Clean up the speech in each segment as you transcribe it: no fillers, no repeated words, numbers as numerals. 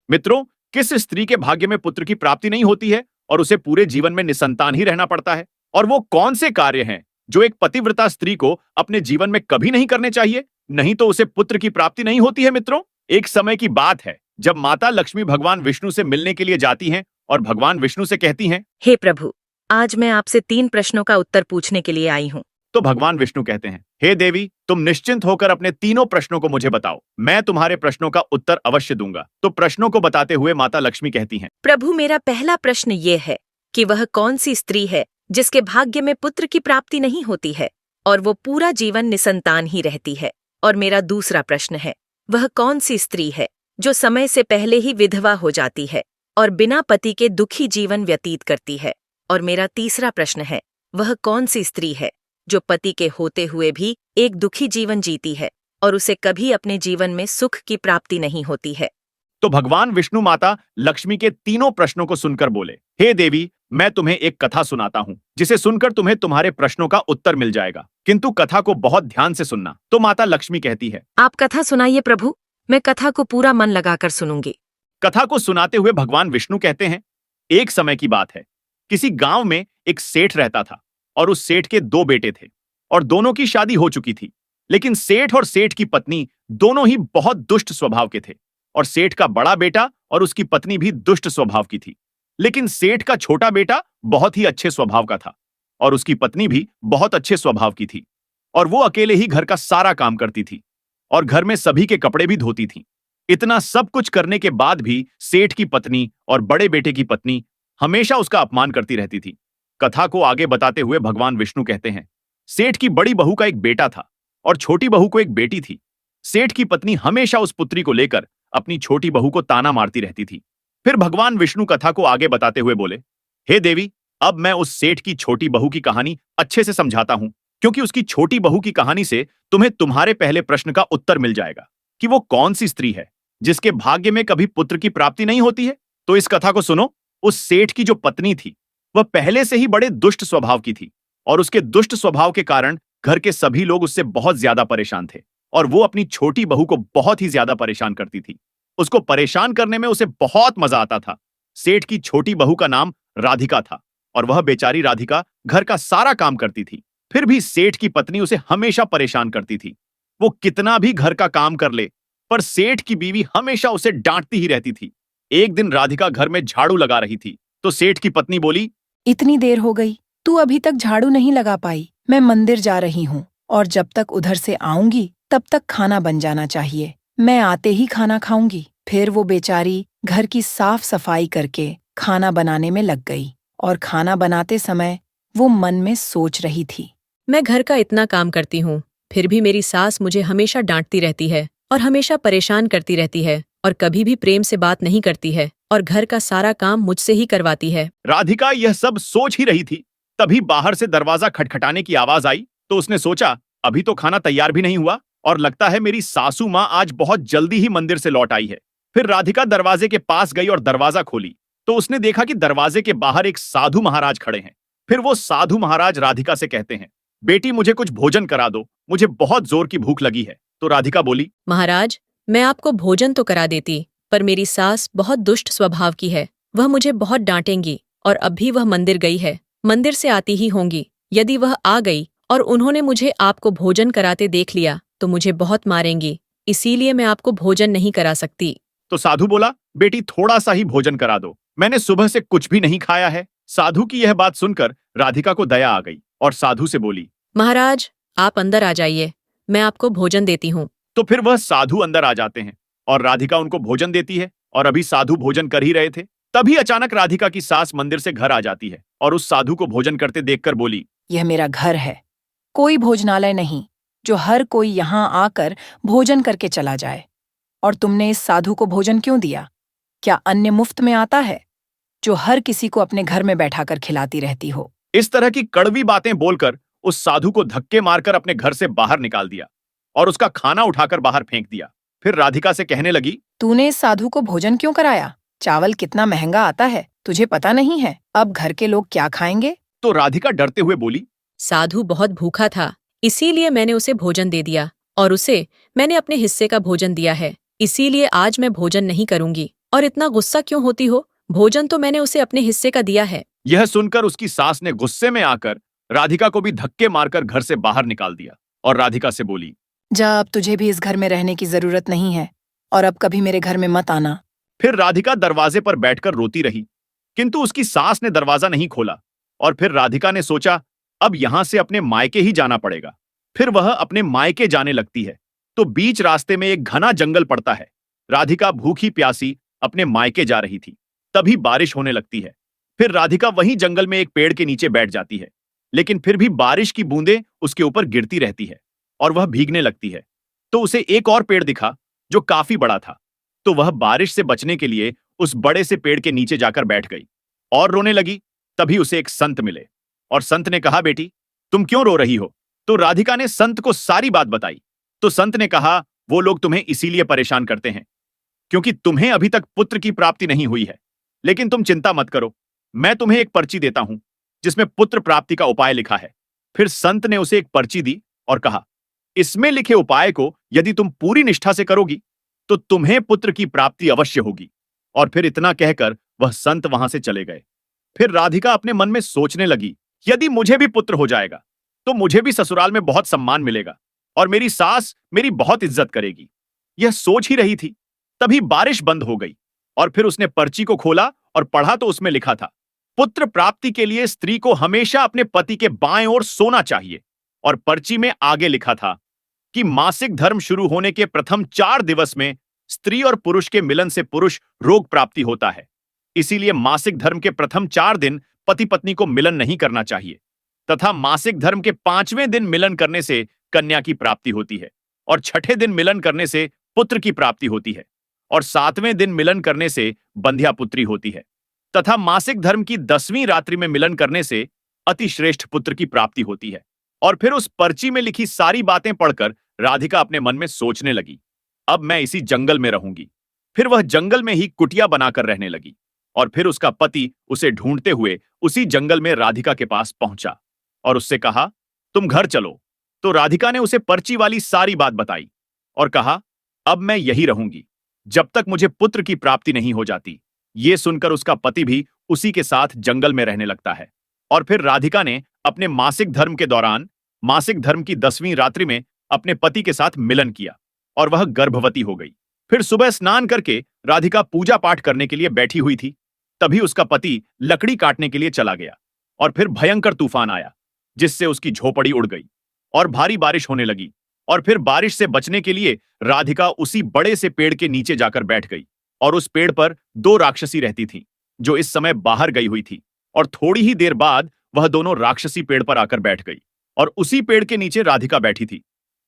मित्रों, किस स्त्री के भाग्य में पुत्र की प्राप्ति नहीं होती है और उसे पूरे जीवन में निसंतान ही रहना पड़ता है? और वो कौन से कार्य हैं जो एक पतिव्रता स्त्री को अपने जीवन में कभी नहीं करने चाहिए, नहीं तो उसे पुत्र की प्राप्ति नहीं होती है? मित्रों, एक समय की बात है जब माता लक्ष्मी भगवान विष्णु से मिलने के लिए जाती हैं और भगवान विष्णु से कहती हैं, हे प्रभु, आज मैं आपसे 3 प्रश्नों का उत्तर पूछने के लिए आई हूँ। तो भगवान विष्णु कहते हैं, हे देवी, तुम निश्चिंत होकर अपने तीनों प्रश्नों को मुझे बताओ, मैं तुम्हारे प्रश्नों का उत्तर अवश्य दूंगा। तो प्रश्नों को बताते हुए माता लक्ष्मी कहती हैं, प्रभु, मेरा पहला प्रश्न ये है कि वह कौन सी स्त्री है जिसके भाग्य में पुत्र की प्राप्ति नहीं होती है और वो पूरा जीवन निसंतान ही रहती है। और मेरा दूसरा प्रश्न है, वह कौन सी स्त्री है जो समय से पहले ही विधवा हो जाती है और बिना पति के दुखी जीवन व्यतीत करती है। और मेरा तीसरा प्रश्न है, वह कौन सी स्त्री है जो पति के होते हुए भी एक दुखी जीवन जीती है और उसे कभी अपने जीवन में सुख की प्राप्ति नहीं होती है। तो भगवान विष्णु माता लक्ष्मी के तीनों प्रश्नों को सुनकर बोले, हे देवी, मैं तुम्हें एक कथा सुनाता हूँ जिसे सुनकर तुम्हें तुम्हारे प्रश्नों का उत्तर मिल जाएगा, किंतु कथा को बहुत ध्यान से सुनना। तो माता लक्ष्मी कहती है, आप कथा सुनाइए प्रभु, मैं कथा को पूरा मन लगाकर सुनूंगी। कथा को सुनाते हुए भगवान विष्णु कहते हैं, एक समय की बात है, किसी गांव में एक सेठ रहता था और उस सेठ के 2 बेटे थे और दोनों की शादी हो चुकी थी। लेकिन सेठ और सेठ की पत्नी दोनों ही बहुत दुष्ट स्वभाव के थे और सेठ का बड़ा बेटा और उसकी पत्नी भी दुष्ट स्वभाव की थी। लेकिन सेठ का छोटा बेटा बहुत ही अच्छे स्वभाव का था और उसकी पत्नी भी बहुत अच्छे स्वभाव की थी और वो अकेले ही घर का सारा काम करती थी और घर में सभी के कपड़े भी धोती थी। इतना सब कुछ करने के बाद भी सेठ की पत्नी और बड़े बेटे की पत्नी हमेशा उसका अपमान करती रहती थी। कथा को आगे बताते हुए भगवान विष्णु कहते हैं, सेठ की बड़ी बहू का एक बेटा था और छोटी बहू को एक बेटी थी। सेठ की पत्नी हमेशा उस पुत्री को लेकर अपनी छोटी बहू को ताना मारती रहती थी। फिर भगवान विष्णु कथा को आगे बताते हुए बोले, हे देवी, अब मैं उस सेठ की छोटी बहू की कहानी अच्छे से समझाता हूं, क्योंकि उसकी छोटी बहू की कहानी से तुम्हें तुम्हारे पहले प्रश्न का उत्तर मिल जाएगा कि वो कौन सी स्त्री है जिसके भाग्य में कभी पुत्र की प्राप्ति नहीं होती है। तो इस कथा को सुनो। उस सेठ की जो पत्नी थी वह पहले से ही बड़े दुष्ट स्वभाव की थी और उसके दुष्ट स्वभाव के कारण घर के सभी लोग उससे बहुत ज्यादा परेशान थे और वो अपनी छोटी बहू को बहुत ही ज्यादा परेशान करती थी। उसको परेशान करने में उसे बहुत मजा आता था। सेठ की छोटी बहू का नाम राधिका था और वह बेचारी राधिका घर का सारा काम करती थी। फिर भी सेठ की पत्नी उसे हमेशा परेशान करती थी। वो कितना भी घर का काम कर ले, पर सेठ की बीवी हमेशा उसे डांटती ही रहती थी। एक दिन राधिका घर में झाड़ू लगा रही थी तो सेठ की पत्नी बोली, इतनी देर हो गई, तू अभी तक झाड़ू नहीं लगा पाई। मैं मंदिर जा रही हूँ और जब तक उधर से आऊंगी तब तक खाना बन जाना चाहिए। मैं आते ही खाना खाऊंगी। फिर वो बेचारी घर की साफ सफाई करके खाना बनाने में लग गई और खाना बनाते समय वो मन में सोच रही थी, मैं घर का इतना काम करती हूँ, फिर भी मेरी सास मुझे हमेशा डांटती रहती है और हमेशा परेशान करती रहती है और कभी भी प्रेम से बात नहीं करती है और घर का सारा काम मुझसे ही करवाती है। राधिका यह सब सोच ही रही थी, तभी बाहर से दरवाजा खटखटाने की आवाज आई। तो उसने सोचा, अभी तो खाना तैयार भी नहीं हुआ और लगता है मेरी सासू माँ आज बहुत जल्दी ही मंदिर से लौट आई है। फिर राधिका दरवाजे के पास गई और दरवाजा खोली तो उसने देखा कि दरवाजे के बाहर एक साधु महाराज खड़े हैं। फिर वो साधु महाराज राधिका से कहते हैं, बेटी, मुझे कुछ भोजन करा दो, मुझे बहुत जोर की भूख लगी है। तो राधिका बोली, महाराज, मैं आपको भोजन तो करा देती, पर मेरी सास बहुत दुष्ट स्वभाव की है। वह मुझे बहुत डांटेंगी और अब भी वह मंदिर गई है, मंदिर से आती ही होंगी। यदि वह आ गई और उन्होंने मुझे आपको भोजन कराते देख लिया तो मुझे बहुत मारेंगी, इसीलिए मैं आपको भोजन नहीं करा सकती। तो साधु बोला, बेटी, थोड़ा सा ही भोजन करा दो, मैंने सुबह से कुछ भी नहीं खाया है। साधु की यह बात सुनकर राधिका को दया आ गई और साधु से बोली, महाराज, आप अंदर आ जाइए, मैं आपको भोजन देती हूँ। तो फिर वह साधु अंदर आ जाते हैं और राधिका उनको भोजन देती है और अभी साधु भोजन कर ही रहे थे, तभी अचानक राधिका की सास मंदिर से घर आ जाती है और उस साधु को भोजन करते देखकर बोली, यह मेरा घर है, कोई भोजनालय नहीं जो हर कोई यहाँ आकर भोजन करके चला जाए। और तुमने इस साधु को भोजन क्यों दिया? क्या अन्न मुफ्त में आता है जो हर किसी को अपने घर में बैठाकर खिलाती रहती हो? इस तरह की कड़वी बातें बोलकर उस साधु को धक्के मारकर अपने घर से बाहर निकाल दिया और उसका खाना उठाकर बाहर फेंक दिया। फिर राधिका से कहने लगी, तूने इस साधु को भोजन क्यों कराया? चावल कितना महंगा आता है, तुझे पता नहीं है? अब घर के लोग क्या खाएंगे? तो राधिका डरते हुए बोली, साधु बहुत भूखा था, इसीलिए मैंने उसे भोजन दे दिया और उसे मैंने अपने हिस्से का भोजन दिया है, इसीलिए आज मैं भोजन नहीं करूंगी। और इतना गुस्सा क्यों होती हो? भोजन तो मैंने उसे अपने हिस्से का दिया है। यह सुनकर उसकी सास ने गुस्से में आकर राधिका को भी धक्के मारकर घर से बाहर निकाल दिया और राधिका से बोली, जा, अब तुझे भी इस घर में रहने की जरूरत नहीं है और अब कभी मेरे घर में मत आना। फिर राधिका दरवाजे पर बैठकर रोती रही, किंतु उसकी सास ने दरवाजा नहीं खोला। और फिर राधिका ने सोचा, अब यहां से अपने मायके ही जाना पड़ेगा। फिर वह अपने मायके जाने लगती है तो बीच रास्ते में एक घना जंगल पड़ता है। राधिका भूखी प्यासी अपने मायके जा रही थी, तभी बारिश होने लगती है। फिर राधिका वहीं जंगल में एक पेड़ के नीचे बैठ जाती है, लेकिन फिर भी बारिश की बूंदें उसके ऊपर गिरती रहती है और वह भीगने लगती है। तो उसे एक और पेड़ दिखा जो काफी बड़ा था, तो वह बारिश से बचने के लिए उस बड़े से पेड़ के नीचे जाकर बैठ गई और रोने लगी। तभी उसे एक संत मिले और संत ने कहा, बेटी तुम क्यों रो रही हो? तो राधिका ने संत को सारी बात बताई। तो संत ने कहा, वो लोग तुम्हें इसीलिए परेशान करते हैं क्योंकि तुम्हें अभी तक पुत्र की प्राप्ति नहीं हुई है। लेकिन तुम चिंता मत करो, मैं तुम्हें एक पर्ची देता हूं जिसमें पुत्र प्राप्ति का उपाय लिखा है। फिर संत ने उसे एक पर्ची दी और कहा, इसमें लिखे उपाय को यदि तुम पूरी निष्ठा से करोगी तो तुम्हें पुत्र की प्राप्ति अवश्य होगी। और फिर इतना कहकर वह संत वहां से चले गए। फिर राधिका अपने मन में सोचने लगी, यदि मुझे भी पुत्र हो जाएगा तो मुझे भी ससुराल में बहुत सम्मान मिलेगा और मेरी सास मेरी बहुत इज्जत करेगी। यह सोच ही रही थी, तभी बारिश बंद हो गई और फिर उसने पर्ची को खोला और पढ़ा तो उसमें लिखा था, पुत्र प्राप्ति के लिए स्त्री को हमेशा अपने पति के बाएं ओर सोना चाहिए। और पर्ची में आगे लिखा था कि मासिक धर्म शुरू होने के प्रथम 4 दिवस में स्त्री और पुरुष के मिलन से पुरुष रोग प्राप्ति होता है, इसीलिए मासिक धर्म के प्रथम 4 दिन पति पत्नी को मिलन नहीं करना चाहिए तथा मासिक धर्म के 5वें दिन मिलन करने से कन्या की प्राप्ति होती है और 6ठे दिन मिलन करने से पुत्र की प्राप्ति होती है और 7वें दिन मिलन करने से बंध्या पुत्री होती है तथा मासिक धर्म की 10वीं रात्रि में मिलन करने से अतिश्रेष्ठ पुत्र की प्राप्ति होती है। और फिर उस पर्ची में लिखी सारी बातें पढ़कर राधिका अपने मन में सोचने लगी, अब मैं इसी जंगल में रहूंगी। फिर वह जंगल में ही कुटिया बनाकर रहने लगी और फिर उसका पति उसे ढूंढते हुए उसी जंगल में राधिका के पास पहुंचा और उससे कहा, तुम घर चलो। तो राधिका ने उसे पर्ची वाली सारी बात बताई और कहा, अब मैं यही रहूंगी जब तक मुझे पुत्र की प्राप्ति नहीं हो जाती। ये सुनकर उसका पति भी उसी के साथ जंगल में रहने लगता है। और फिर राधिका ने अपने मासिक धर्म के दौरान मासिक धर्म की 10वीं रात्रि में अपने पति के साथ मिलन किया और वह गर्भवती हो गई। फिर सुबह स्नान करके राधिका पूजा पाठ करने के लिए बैठी हुई थी, तभी उसका पति लकड़ी काटने के लिए चला गया और फिर भयंकर तूफान आया जिससे उसकी झोपड़ी उड़ गई और भारी बारिश होने लगी। और फिर बारिश से बचने के लिए राधिका उसी बड़े से पेड़ के नीचे जाकर बैठ गई और उस पेड़ पर 2 राक्षसी रहती थीं जो इस समय बाहर गई हुई थी। और थोड़ी ही देर बाद वह दोनों राक्षसी पेड़ पर आकर बैठ गई और उसी पेड़ के नीचे राधिका बैठी थी।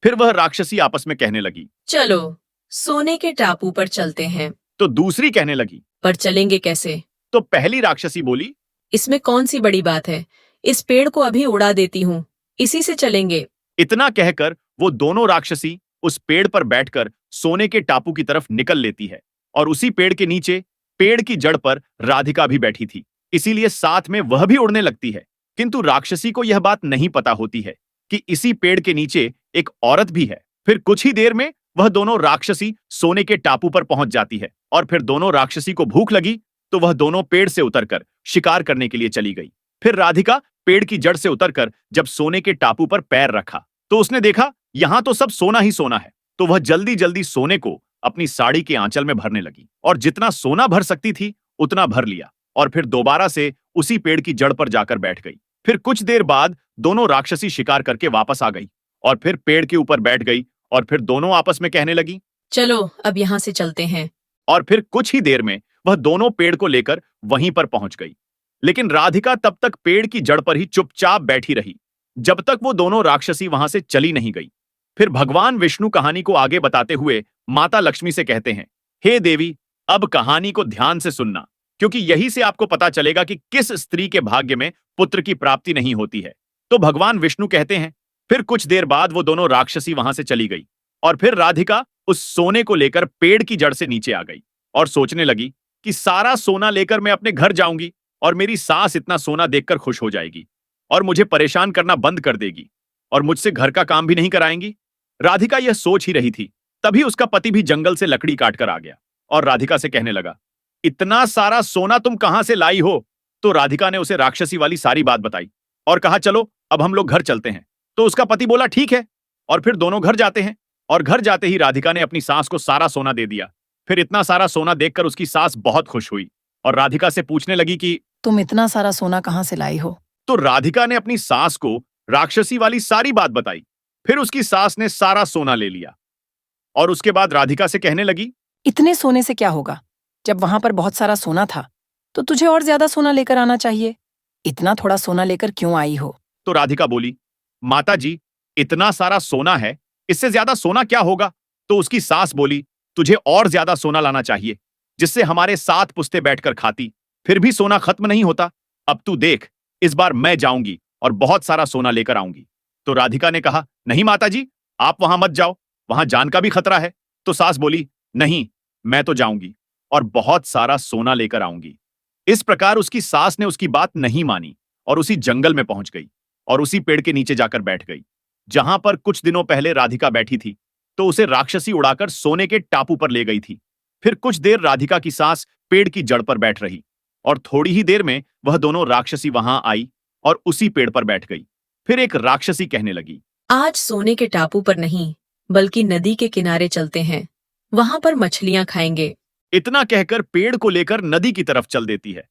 फिर वह राक्षसी आपस में कहने लगी, चलो सोने के टापू पर चलते हैं। तो दूसरी कहने लगी, पर चलेंगे कैसे? तो पहली राक्षसी बोली, इसमें कौन सी बड़ी बात है, इस पेड़ को अभी उड़ा देती हूँ, इसी से चलेंगे। इतना कहकर वो दोनों राक्षसी उस पेड़ पर बैठकर सोने के टापू की तरफ निकल लेती है और उसी पेड़ के नीचे पेड़ की जड़ पर राधिका भी बैठी थी, इसीलिए साथ में वह भी उड़ने लगती है। किंतु राक्षसी को यह बात नहीं पता होती है कि इसी पेड़ के नीचे एक औरत भी है। फिर कुछ ही देर में वह दोनों राक्षसी सोने के टापू पर पहुंच जाती है और फिर दोनों राक्षसी को भूख लगी तो वह दोनों पेड़ से उतरकर शिकार करने के लिए चली गई। फिर राधिका पेड़ की जड़ से उतरकर जब सोने के टापू पर पैर रखा तो उसने देखा यहां तो सब सोना ही सोना है, तो वह जल्दी जल्दी सोने को अपनी साड़ी के आंचल में भरने लगी और जितना सोना भर सकती थी उतना भर लिया और फिर दोबारा से उसी पेड़ की जड़ पर जाकर बैठ गई। फिर कुछ देर बाद दोनों राक्षसी शिकार करके वापस आ गई और फिर पेड़ के ऊपर बैठ गई और फिर दोनों आपस में कहने लगी, चलो अब यहाँ से चलते हैं। और फिर कुछ ही देर में वह दोनों पेड़ को लेकर वहीं पर पहुंच गई। लेकिन राधिका तब तक पेड़ की जड़ पर ही चुपचाप बैठी रही जब तक वो दोनों राक्षसी वहां से चली नहीं गई। फिर भगवान विष्णु कहानी को आगे बताते हुए माता लक्ष्मी से कहते हैं, हे देवी, अब कहानी को ध्यान से सुनना क्योंकि यही से आपको पता चलेगा कि किस स्त्री के भाग्य में पुत्र की प्राप्ति नहीं होती है। तो भगवान विष्णु कहते हैं, फिर कुछ देर बाद वो दोनों राक्षसी वहां से चली गई और फिर राधिका उस सोने को लेकर पेड़ की जड़ से नीचे आ गई और सोचने लगी कि सारा सोना लेकर मैं अपने घर जाऊंगी और मेरी सास इतना सोना देखकर खुश हो जाएगी और मुझे परेशान करना बंद कर देगी और मुझसे घर का काम भी नहीं कराएंगी। राधिका यह सोच ही रही थी, तभी उसका पति भी जंगल से लकड़ी काट कर आ गया और राधिका से कहने लगा, इतना सारा सोना तुम कहां से लाई हो? तो राधिका ने उसे राक्षसी वाली सारी बात बताई और कहा, चलो अब हम लोग घर चलते हैं। तो उसका पति बोला, ठीक है। और फिर दोनों घर जाते हैं। और घर जाते ही राधिका ने अपनी सास को सारा सोना दे दिया। फिर इतना सारा सोना देखकर उसकी सास बहुत खुश हुई और राधिका से पूछने लगी कि तुम इतना सारा सोना कहाँ से लाई हो? तो राधिका ने अपनी सास को राक्षसी वाली सारी बात बताई। फिर उसकी सास ने सारा सोना ले लिया और उसके बाद राधिका से कहने लगी, इतने सोने से क्या होगा? जब वहां पर बहुत सारा सोना था तो तुझे और ज्यादा सोना लेकर आना चाहिए। इतना थोड़ा सोना लेकर क्यों आई हो? तो राधिका बोली, माता जी, इतना सारा सोना है, इससे ज्यादा सोना क्या होगा? तो उसकी सास बोली, तुझे और ज्यादा सोना लाना चाहिए, जिससे हमारे 7 पुश्ते बैठकर खाती, फिर भी सोना खत्म नहीं होता। अब तू देख, इस बार मैं जाऊंगी और बहुत सारा सोना लेकर आऊंगी। तो राधिका ने कहा, नहीं माता जी, आप वहां मत जाओ, वहां जान का भी खतरा है। तो सास बोली, नहीं, मैं तो जाऊंगी और बहुत सारा सोना लेकर आऊंगी। इस प्रकार उसकी सास ने उसकी बात नहीं मानी और उसी जंगल में पहुंच गई और उसी पेड़ के नीचे जाकर बैठ गई, जहां पर कुछ दिनों पहले राधिका बैठी थी। तो उसे राक्षसी उड़ाकर सोने के टापू पर ले गई थी। फिर कुछ देर राधिका की सास पेड़ की जड़ पर बैठ रही और थोड़ी ही देर में वह दोनों राक्षसी वहां आई और उसी पेड़ पर बैठ गई। फिर एक राक्षसी कहने लगी, आज सोने के टापू पर नहीं, बल्कि नदी के किनारे चलते हैं। वहां पर मछलियां खाएंगे। इतना कहकर पेड़ को लेकर नदी की तरफ चल देती है।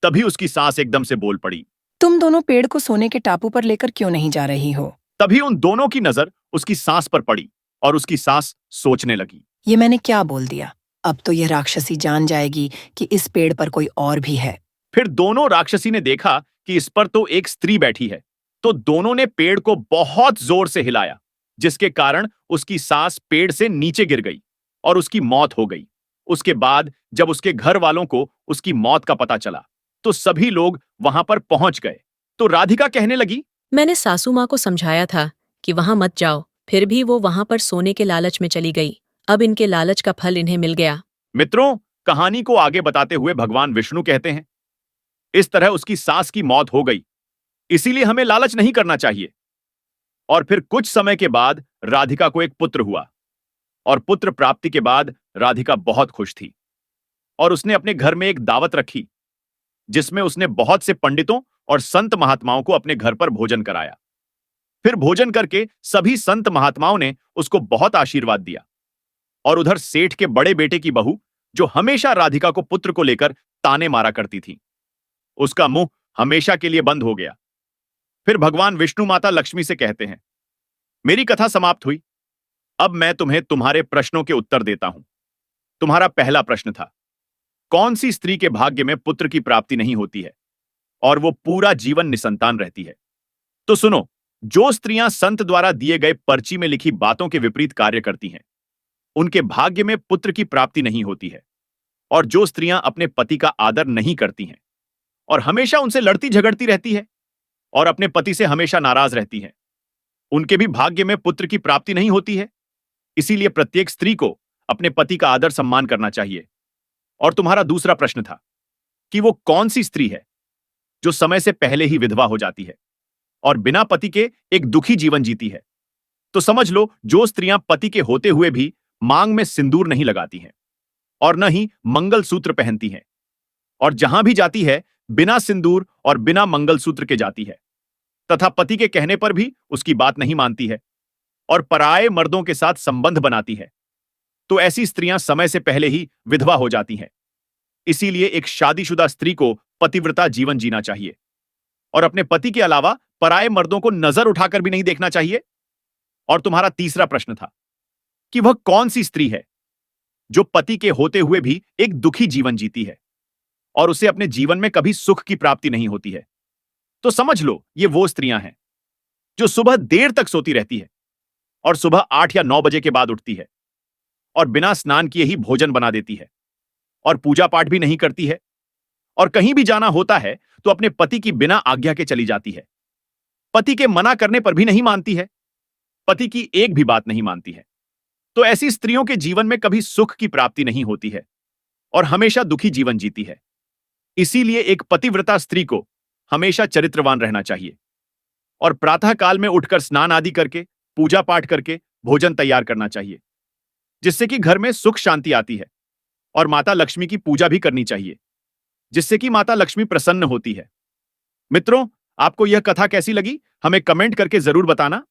तभी उसकी सास एकदम से बोल पड़ी। तुम दोनों पेड़ को सोने के टापू पर लेकर क्यों नहीं जा रही हो? तभी उन दोनों की नजर उसकी सास पर पड़ी और उसकी सास सोचने लगी, ये मैंने क्या बोल दिया? अब तो यह राक्षसी जान जाएगी कि इस पेड़ पर कोई और भी है। फिर दोनों राक्षसी ने देखा कि इस पर तो एक स्त्री बैठी है। तो दोनों ने पेड़ को बहुत जोर से हिलाया, जिसके कारण उसकी सास पेड़ से नीचे गिर गई और उसकी मौत हो गई। उसके बाद जब उसके घर वालों को उसकी मौत का पता चला तो सभी लोग वहां पर पहुंच गए। तो राधिका कहने लगी, मैंने सासू माँ को समझाया था कि वहां मत जाओ, फिर भी वो वहां पर सोने के लालच में चली गई। अब इनके लालच का फल इन्हें मिल गया। मित्रों, कहानी को आगे बताते हुए भगवान विष्णु कहते हैं, इस तरह उसकी सास की मौत हो गई, इसीलिए हमें लालच नहीं करना चाहिए। और फिर कुछ समय के बाद राधिका को एक पुत्र हुआ और पुत्र प्राप्ति के बाद राधिका बहुत खुश थी और उसने अपने घर में एक दावत रखी, जिसमें उसने बहुत से पंडितों और संत महात्माओं को अपने घर पर भोजन कराया। फिर भोजन करके सभी संत महात्माओं ने उसको बहुत आशीर्वाद दिया और उधर सेठ के बड़े बेटे की बहू, जो हमेशा राधिका को पुत्र को लेकर ताने मारा करती थी, उसका मुंह हमेशा के लिए बंद हो गया। फिर भगवान विष्णु माता लक्ष्मी से कहते हैं, मेरी कथा समाप्त हुई। अब मैं तुम्हें तुम्हारे प्रश्नों के उत्तर देता हूं। तुम्हारा पहला प्रश्न था, कौन सी स्त्री के भाग्य में पुत्र की प्राप्ति नहीं होती है और वो पूरा जीवन निसंतान रहती है? तो सुनो, जो स्त्रियां संत द्वारा दिए गए पर्ची में लिखी बातों के विपरीत कार्य करती हैं, उनके भाग्य में पुत्र की प्राप्ति नहीं होती है। और जो स्त्रियां अपने पति का आदर नहीं करती हैं और हमेशा उनसे लड़ती झगड़ती रहती है और अपने पति से हमेशा नाराज रहती हैं, उनके भी भाग्य में पुत्र की प्राप्ति नहीं होती है। इसीलिए प्रत्येक स्त्री को अपने पति का आदर सम्मान करना चाहिए। और तुम्हारा दूसरा प्रश्न था कि वो कौन सी स्त्री है जो समय से पहले ही विधवा हो जाती है और बिना पति के एक दुखी जीवन जीती है? तो समझ लो, जो स्त्रियां पति के होते हुए भी मांग में सिंदूर नहीं लगाती हैं और न ही मंगलसूत्र पहनती हैं, और जहां भी जाती है बिना सिंदूर और बिना मंगलसूत्र के जाती है, तथा पति के कहने पर भी उसकी बात नहीं मानती है और पराये मर्दों के साथ संबंध बनाती है, तो ऐसी स्त्रियां समय से पहले ही विधवा हो जाती हैं। इसीलिए एक शादीशुदा स्त्री को पतिव्रता जीवन जीना चाहिए और अपने पति के अलावा पराये मर्दों को नजर उठाकर भी नहीं देखना चाहिए। और तुम्हारा तीसरा प्रश्न था कि वह कौन सी स्त्री है जो पति के होते हुए भी एक दुखी जीवन जीती है और उसे अपने जीवन में कभी सुख की प्राप्ति नहीं होती है? तो समझ लो, ये वो स्त्रियां हैं जो सुबह देर तक सोती रहती है और सुबह 8 या 9 बजे के बाद उठती है और बिना स्नान किए ही भोजन बना देती है और पूजा पाठ भी नहीं करती है, और कहीं भी जाना होता है तो अपने पति की बिना आज्ञा के चली जाती है, पति के मना करने पर भी नहीं मानती है, पति की एक भी बात नहीं मानती है। तो ऐसी स्त्रियों के जीवन में कभी सुख की प्राप्ति नहीं होती है और हमेशा दुखी जीवन जीती है। इसीलिए एक पतिव्रता स्त्री को हमेशा चरित्रवान रहना चाहिए और प्रातः काल में उठकर स्नान आदि करके पूजा पाठ करके भोजन तैयार करना चाहिए, जिससे कि घर में सुख शांति आती है और माता लक्ष्मी की पूजा भी करनी चाहिए, जिससे कि माता लक्ष्मी प्रसन्न होती है। मित्रों, आपको यह कथा कैसी लगी हमें कमेंट करके जरूर बताना।